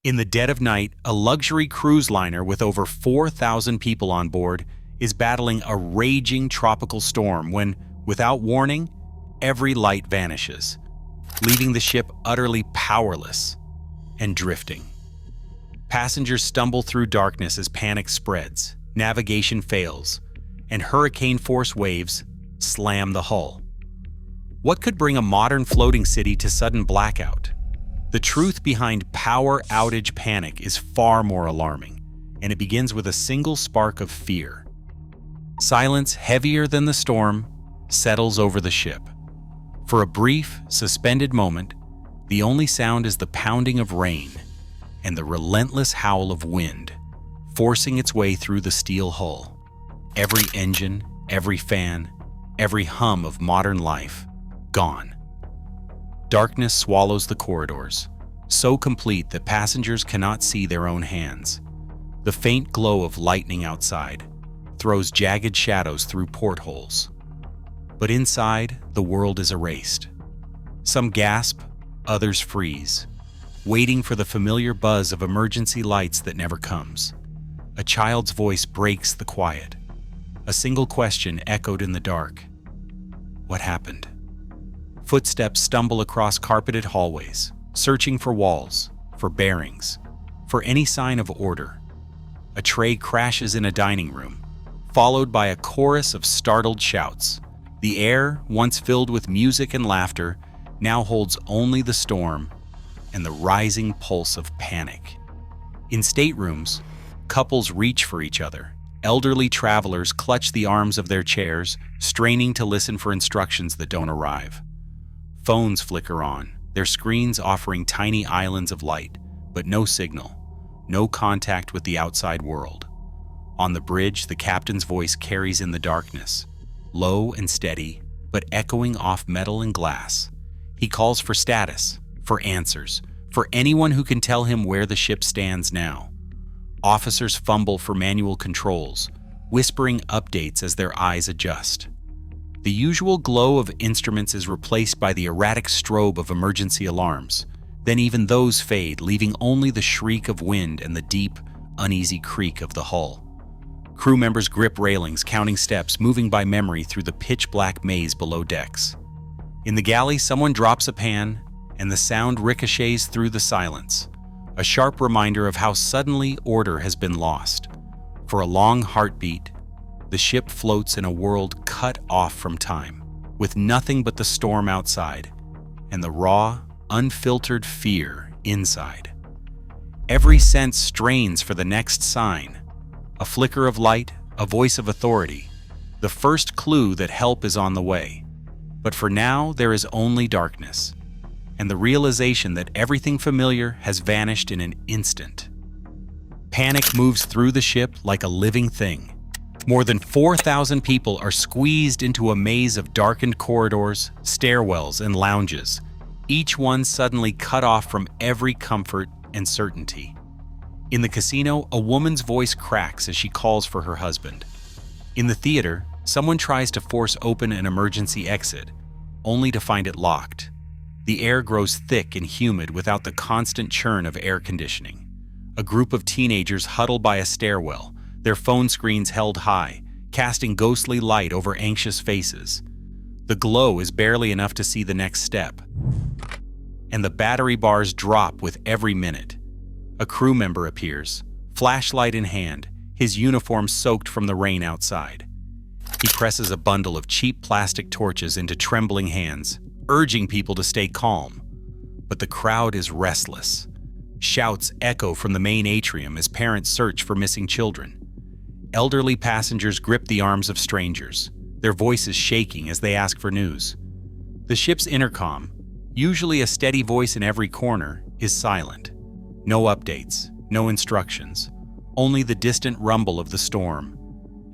In the dead of night, a luxury cruise liner with over 4,000 people on board is battling a raging tropical storm when, without warning, every light vanishes, leaving the ship utterly powerless and drifting. Passengers stumble through darkness as panic spreads, navigation fails, and hurricane-force waves slam the hull. What could bring a modern floating city to sudden blackout? The truth behind power outage panic is far more alarming, and it begins with a single spark of fear. Silence heavier than the storm settles over the ship. For a brief, suspended moment, the only sound is the pounding of rain and the relentless howl of wind, forcing its way through the steel hull. Every engine, every fan, every hum of modern life, gone. Darkness swallows the corridors, so complete that passengers cannot see their own hands. The faint glow of lightning outside throws jagged shadows through portholes. But inside, the world is erased. Some gasp, others freeze, waiting for the familiar buzz of emergency lights that never comes. A child's voice breaks the quiet. A single question echoed in the dark. What happened? Footsteps stumble across carpeted hallways, searching for walls, for bearings, for any sign of order. A tray crashes in a dining room, followed by a chorus of startled shouts. The air, once filled with music and laughter, now holds only the storm and the rising pulse of panic. In staterooms, couples reach for each other. Elderly travelers clutch the arms of their chairs, straining to listen for instructions that don't arrive. Phones flicker on, their screens offering tiny islands of light, but no signal, no contact with the outside world. On the bridge, the captain's voice carries in the darkness, low and steady, but echoing off metal and glass. He calls for status, for answers, for anyone who can tell him where the ship stands now. Officers fumble for manual controls, whispering updates as their eyes adjust. The usual glow of instruments is replaced by the erratic strobe of emergency alarms. Then even those fade, leaving only the shriek of wind and the deep, uneasy creak of the hull. Crew members grip railings, counting steps, moving by memory through the pitch-black maze below decks. In the galley, someone drops a pan, and the sound ricochets through the silence, a sharp reminder of how suddenly order has been lost. For a long heartbeat, the ship floats in a world cut off from time, with nothing but the storm outside and the raw, unfiltered fear inside. Every sense strains for the next sign, a flicker of light, a voice of authority, the first clue that help is on the way. But for now, there is only darkness, and the realization that everything familiar has vanished in an instant. Panic moves through the ship like a living thing. More than 4,000 people are squeezed into a maze of darkened corridors, stairwells, and lounges, each one suddenly cut off from every comfort and certainty. In the casino, a woman's voice cracks as she calls for her husband. In the theater, someone tries to force open an emergency exit, only to find it locked. The air grows thick and humid without the constant churn of air conditioning. A group of teenagers huddle by a stairwell, their phone screens held high, casting ghostly light over anxious faces. The glow is barely enough to see the next step, and the battery bars drop with every minute. A crew member appears, flashlight in hand, his uniform soaked from the rain outside. He presses a bundle of cheap plastic torches into trembling hands, urging people to stay calm. But the crowd is restless. Shouts echo from the main atrium as parents search for missing children. Elderly passengers grip the arms of strangers, their voices shaking as they ask for news. The ship's intercom, usually a steady voice in every corner, is silent. No updates, no instructions, only the distant rumble of the storm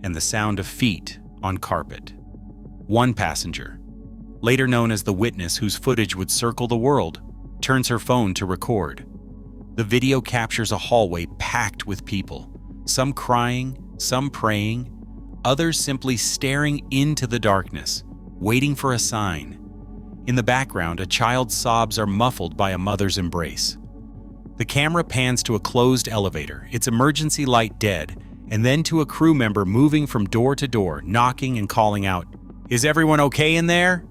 and the sound of feet on carpet. One passenger, later known as the witness whose footage would circle the world, turns her phone to record. The video captures a hallway packed with people, some crying, some praying, others simply staring into the darkness, waiting for a sign. In the background, a child's sobs are muffled by a mother's embrace. The camera pans to a closed elevator, its emergency light dead, and then to a crew member moving from door to door, knocking and calling out, "Is everyone okay in there?"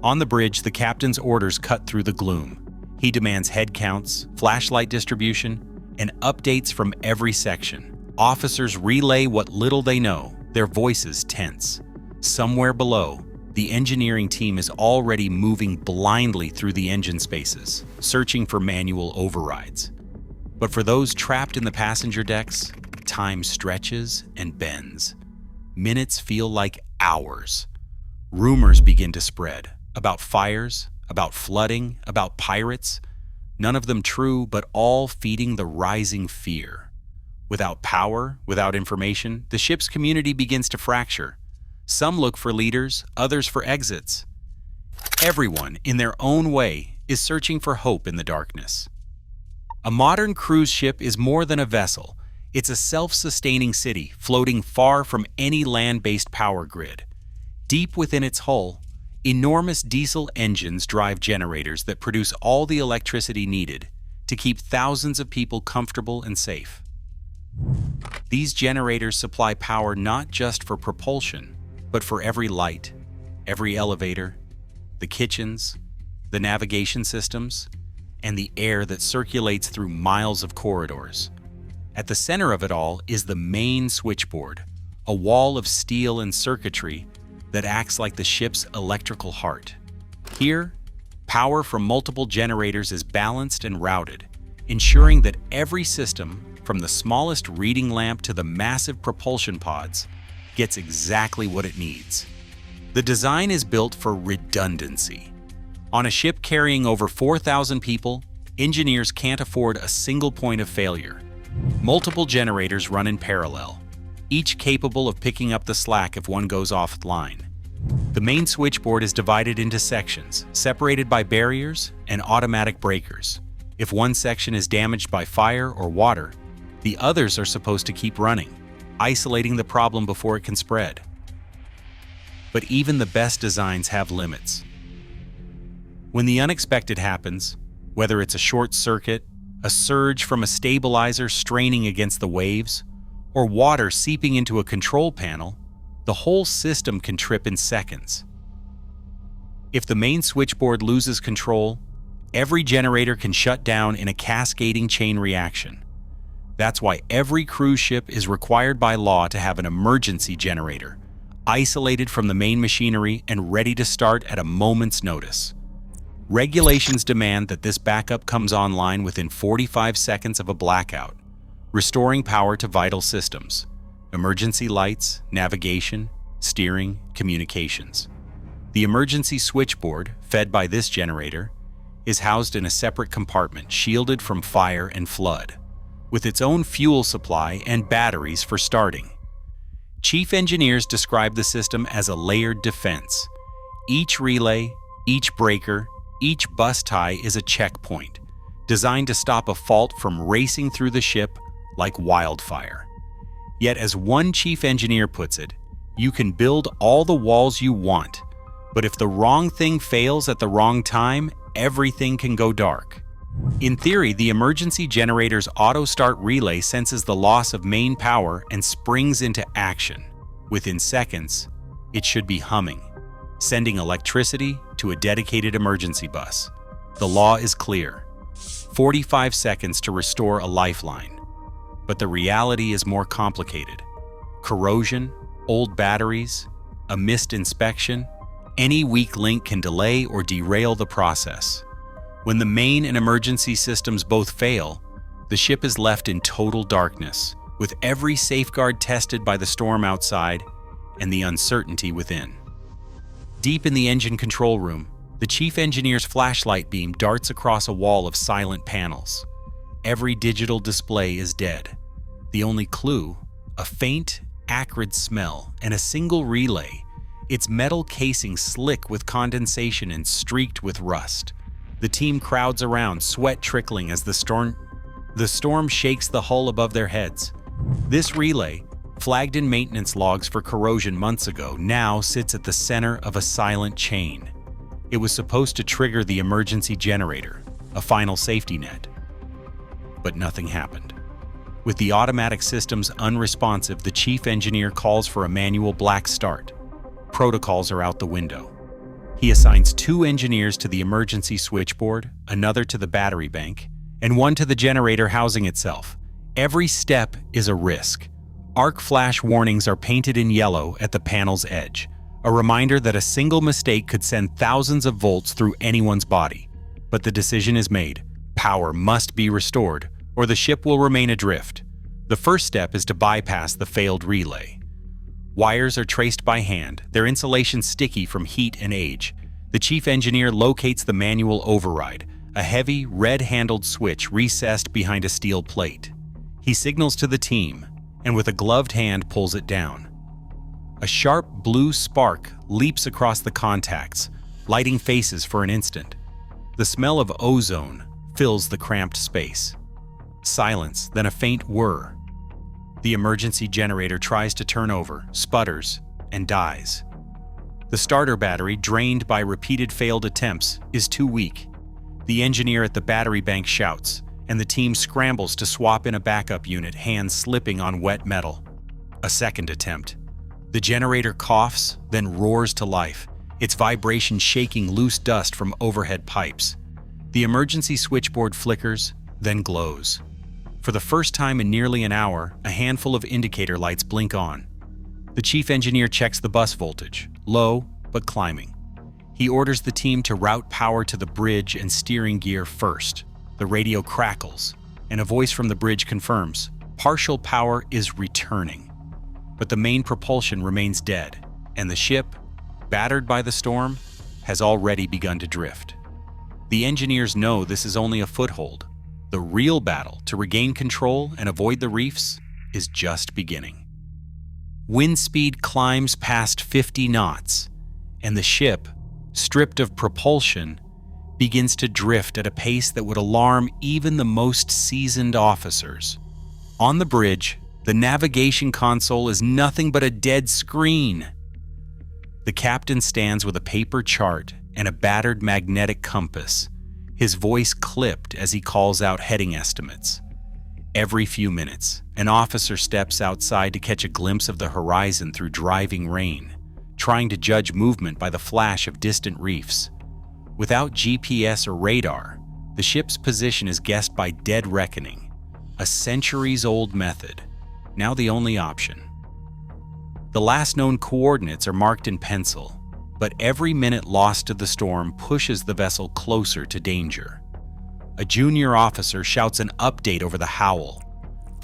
On the bridge, the captain's orders cut through the gloom. He demands head counts, flashlight distribution, and updates from every section. Officers relay what little they know, their voices tense. Somewhere below, the engineering team is already moving blindly through the engine spaces, searching for manual overrides. But for those trapped in the passenger decks, time stretches and bends. Minutes feel like hours. Rumors begin to spread about fires, about flooding, about pirates. None of them true, but all feeding the rising fear. Without power, without information, the ship's community begins to fracture. Some look for leaders, others for exits. Everyone, in their own way, is searching for hope in the darkness. A modern cruise ship is more than a vessel. It's a self-sustaining city, floating far from any land-based power grid. Deep within its hull, enormous diesel engines drive generators that produce all the electricity needed to keep thousands of people comfortable and safe. These generators supply power not just for propulsion, but for every light, every elevator, the kitchens, the navigation systems, and the air that circulates through miles of corridors. At the center of it all is the main switchboard, a wall of steel and circuitry that acts like the ship's electrical heart. Here, power from multiple generators is balanced and routed, ensuring that every system, from the smallest reading lamp to the massive propulsion pods, gets exactly what it needs. The design is built for redundancy. On a ship carrying over 4,000 people, engineers can't afford a single point of failure. Multiple generators run in parallel, each capable of picking up the slack if one goes offline. The main switchboard is divided into sections, separated by barriers and automatic breakers. If one section is damaged by fire or water, the others are supposed to keep running, isolating the problem before it can spread. But even the best designs have limits. When the unexpected happens, whether it's a short circuit, a surge from a stabilizer straining against the waves, or water seeping into a control panel, the whole system can trip in seconds. If the main switchboard loses control, every generator can shut down in a cascading chain reaction. That's why every cruise ship is required by law to have an emergency generator, isolated from the main machinery and ready to start at a moment's notice. Regulations demand that this backup comes online within 45 seconds of a blackout, restoring power to vital systems, emergency lights, navigation, steering, communications. The emergency switchboard, fed by this generator, is housed in a separate compartment shielded from fire and flood, with its own fuel supply and batteries for starting. Chief engineers describe the system as a layered defense. Each relay, each breaker, each bus tie is a checkpoint, designed to stop a fault from racing through the ship like wildfire. Yet, as one chief engineer puts it, you can build all the walls you want, but if the wrong thing fails at the wrong time, everything can go dark. In theory, the emergency generator's auto-start relay senses the loss of main power and springs into action. Within seconds, it should be humming, sending electricity to a dedicated emergency bus. The law is clear: 45 seconds to restore a lifeline. But the reality is more complicated. Corrosion, old batteries, a missed inspection, any weak link can delay or derail the process. When the main and emergency systems both fail, the ship is left in total darkness, with every safeguard tested by the storm outside and the uncertainty within. Deep in the engine control room, the chief engineer's flashlight beam darts across a wall of silent panels. Every digital display is dead. The only clue, a faint, acrid smell, and a single relay, its metal casing slick with condensation and streaked with rust. The team crowds around, sweat trickling as the storm shakes the hull above their heads. This relay, flagged in maintenance logs for corrosion months ago, now sits at the center of a silent chain. It was supposed to trigger the emergency generator, a final safety net. but nothing happened. With the automatic systems unresponsive, the chief engineer calls for a manual black start. Protocols are out the window. He assigns 2 engineers to the emergency switchboard, another to the battery bank, and one to the generator housing itself. Every step is a risk. Arc flash warnings are painted in yellow at the panel's edge, a reminder that a single mistake could send thousands of volts through anyone's body. But the decision is made. Power must be restored, or the ship will remain adrift. The first step is to bypass the failed relay. Wires are traced by hand, their insulation sticky from heat and age. The chief engineer locates the manual override, a heavy, red-handled switch recessed behind a steel plate. He signals to the team, and with a gloved hand pulls it down. A sharp blue spark leaps across the contacts, lighting faces for an instant. The smell of ozone fills the cramped space. Silence, then a faint whir. The emergency generator tries to turn over, sputters, and dies. The starter battery, drained by repeated failed attempts, is too weak. The engineer at the battery bank shouts, and the team scrambles to swap in a backup unit, hands slipping on wet metal. A second attempt. The generator coughs, then roars to life, its vibration shaking loose dust from overhead pipes. The emergency switchboard flickers, then glows. For the first time in nearly an hour, a handful of indicator lights blink on. The chief engineer checks the bus voltage, low but climbing. He orders the team to route power to the bridge and steering gear first. The radio crackles, and a voice from the bridge confirms, partial power is returning. But the main propulsion remains dead, and the ship, battered by the storm, has already begun to drift. The engineers know this is only a foothold. The real battle to regain control and avoid the reefs is just beginning. Wind speed climbs past 50 knots, and the ship, stripped of propulsion, begins to drift at a pace that would alarm even the most seasoned officers. On the bridge, the navigation console is nothing but a dead screen. The captain stands with a paper chart and a battered magnetic compass, his voice clipped as he calls out heading estimates. Every few minutes, an officer steps outside to catch a glimpse of the horizon through driving rain, trying to judge movement by the flash of distant reefs. Without GPS or radar, the ship's position is guessed by dead reckoning, a centuries-old method, now the only option. The last known coordinates are marked in pencil, but every minute lost to the storm pushes the vessel closer to danger. A junior officer shouts an update over the howl.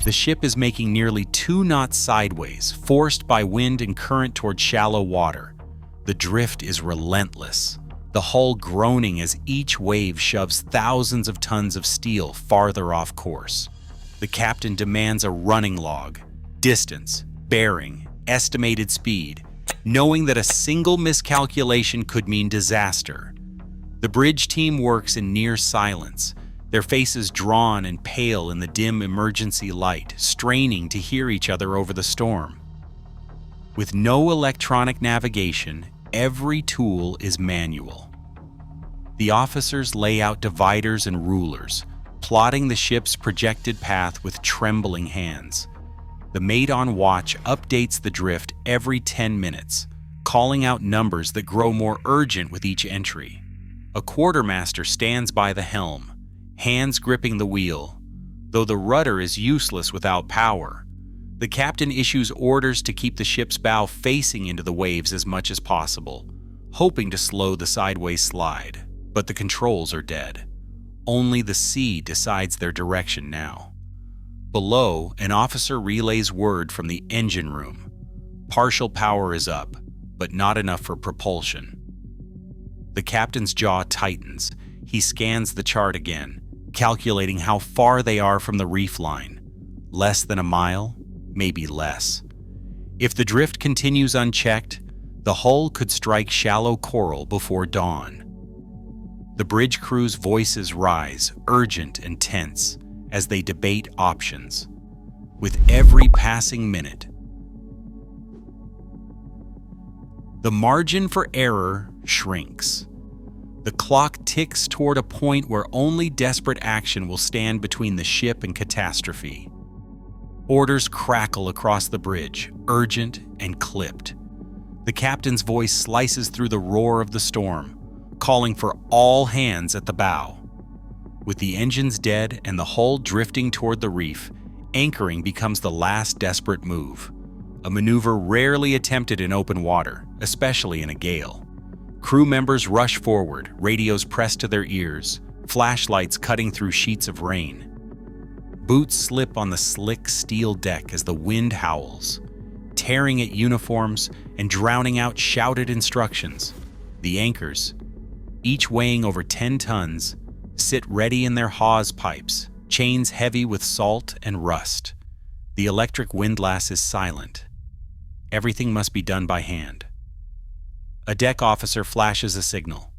The ship is making nearly 2 knots sideways, forced by wind and current toward shallow water. The drift is relentless, the hull groaning as each wave shoves thousands of tons of steel farther off course. The captain demands a running log, distance, bearing, estimated speed, knowing that a single miscalculation could mean disaster. The bridge team works in near silence, their faces drawn and pale in the dim emergency light, straining to hear each other over the storm. With no electronic navigation, every tool is manual. The officers lay out dividers and rulers, plotting the ship's projected path with trembling hands. The mate on watch updates the drift every 10 minutes, calling out numbers that grow more urgent with each entry. A quartermaster stands by the helm, hands gripping the wheel. Though the rudder is useless without power, the captain issues orders to keep the ship's bow facing into the waves as much as possible, hoping to slow the sideways slide. But the controls are dead. Only the sea decides their direction now. Below, an officer relays word from the engine room. Partial power is up, but not enough for propulsion. The captain's jaw tightens. He scans the chart again, calculating how far they are from the reef line. Less than a mile, maybe less. If the drift continues unchecked, the hull could strike shallow coral before dawn. The bridge crew's voices rise, urgent and tense, as they debate options. With every passing minute, the margin for error shrinks. The clock ticks toward a point where only desperate action will stand between the ship and catastrophe. Orders crackle across the bridge, urgent and clipped. The captain's voice slices through the roar of the storm, calling for all hands at the bow. With the engines dead and the hull drifting toward the reef, anchoring becomes the last desperate move, a maneuver rarely attempted in open water, especially in a gale. Crew members rush forward, radios pressed to their ears, flashlights cutting through sheets of rain. Boots slip on the slick steel deck as the wind howls, tearing at uniforms and drowning out shouted instructions. The anchors, each weighing over 10 tons, sit ready in their hawse pipes, chains heavy with salt and rust. The electric windlass is silent. Everything must be done by hand. A deck officer flashes a signal.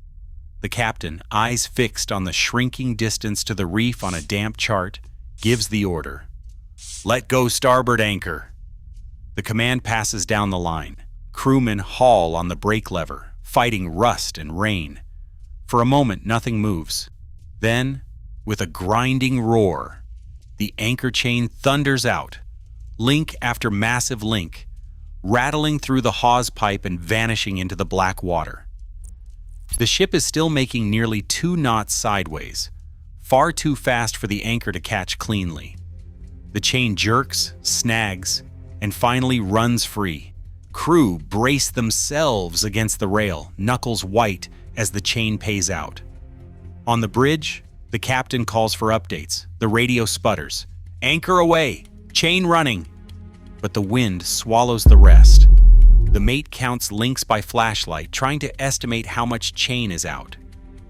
The captain, eyes fixed on the shrinking distance to the reef on a damp chart, gives the order. "Let go starboard anchor." The command passes down the line. Crewmen haul on the brake lever, fighting rust and rain. For a moment, nothing moves. Then, with a grinding roar, the anchor chain thunders out, link after massive link, rattling through the hawse pipe and vanishing into the black water. The ship is still making nearly 2 knots sideways, far too fast for the anchor to catch cleanly. The chain jerks, snags, and finally runs free. Crew brace themselves against the rail, knuckles white as the chain pays out. On the bridge, the captain calls for updates. The radio sputters. "Anchor away! Chain running!" But the wind swallows the rest. The mate counts links by flashlight, trying to estimate how much chain is out.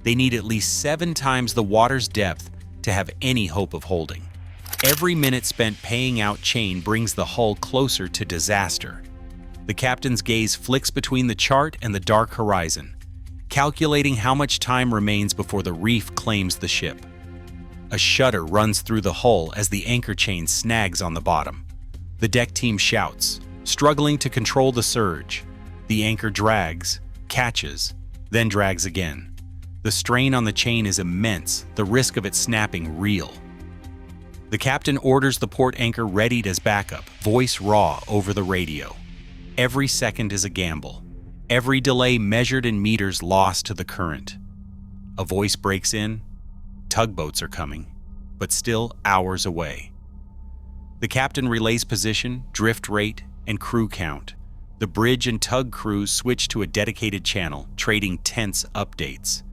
They need at least 7 times the water's depth to have any hope of holding. Every minute spent paying out chain brings the hull closer to disaster. The captain's gaze flicks between the chart and the dark horizon, calculating how much time remains before the reef claims the ship. A shudder runs through the hull as the anchor chain snags on the bottom. The deck team shouts, struggling to control the surge. The anchor drags, catches, then drags again. The strain on the chain is immense, the risk of it snapping real. The captain orders the port anchor readied as backup, voice raw over the radio. Every second is a gamble. Every delay measured in meters lost to the current. A voice breaks in. Tugboats are coming, but still hours away. The captain relays position, drift rate, and crew count. The bridge and tug crews switch to a dedicated channel, trading tense updates.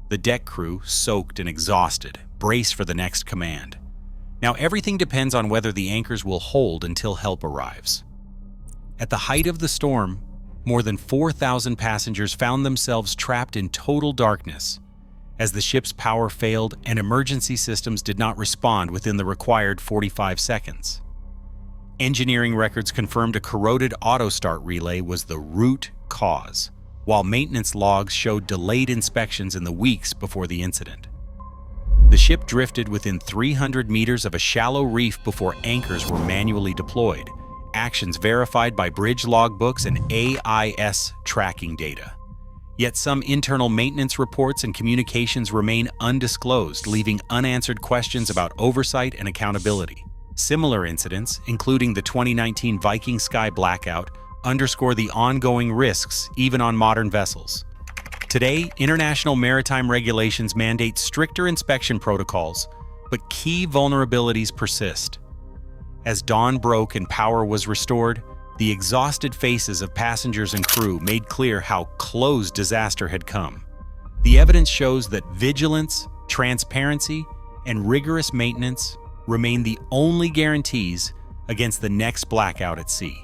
The deck crew, soaked and exhausted, brace for the next command. Now everything depends on whether the anchors will hold until help arrives. At the height of the storm, more than 4,000 passengers found themselves trapped in total darkness as the ship's power failed and emergency systems did not respond within the required 45 seconds. Engineering records confirmed a corroded auto start relay was the root cause, while maintenance logs showed delayed inspections in the weeks before the incident. The ship drifted within 300 meters of a shallow reef before anchors were manually deployed, actions verified by bridge logbooks and AIS tracking data. Yet some internal maintenance reports and communications remain undisclosed, leaving unanswered questions about oversight and accountability. Similar incidents, including the 2019 Viking Sky blackout, underscore the ongoing risks even on modern vessels. Today, international maritime regulations mandate stricter inspection protocols, but key vulnerabilities persist. As dawn broke and power was restored, the exhausted faces of passengers and crew made clear how close disaster had come. The evidence shows that vigilance, transparency, and rigorous maintenance remain the only guarantees against the next blackout at sea.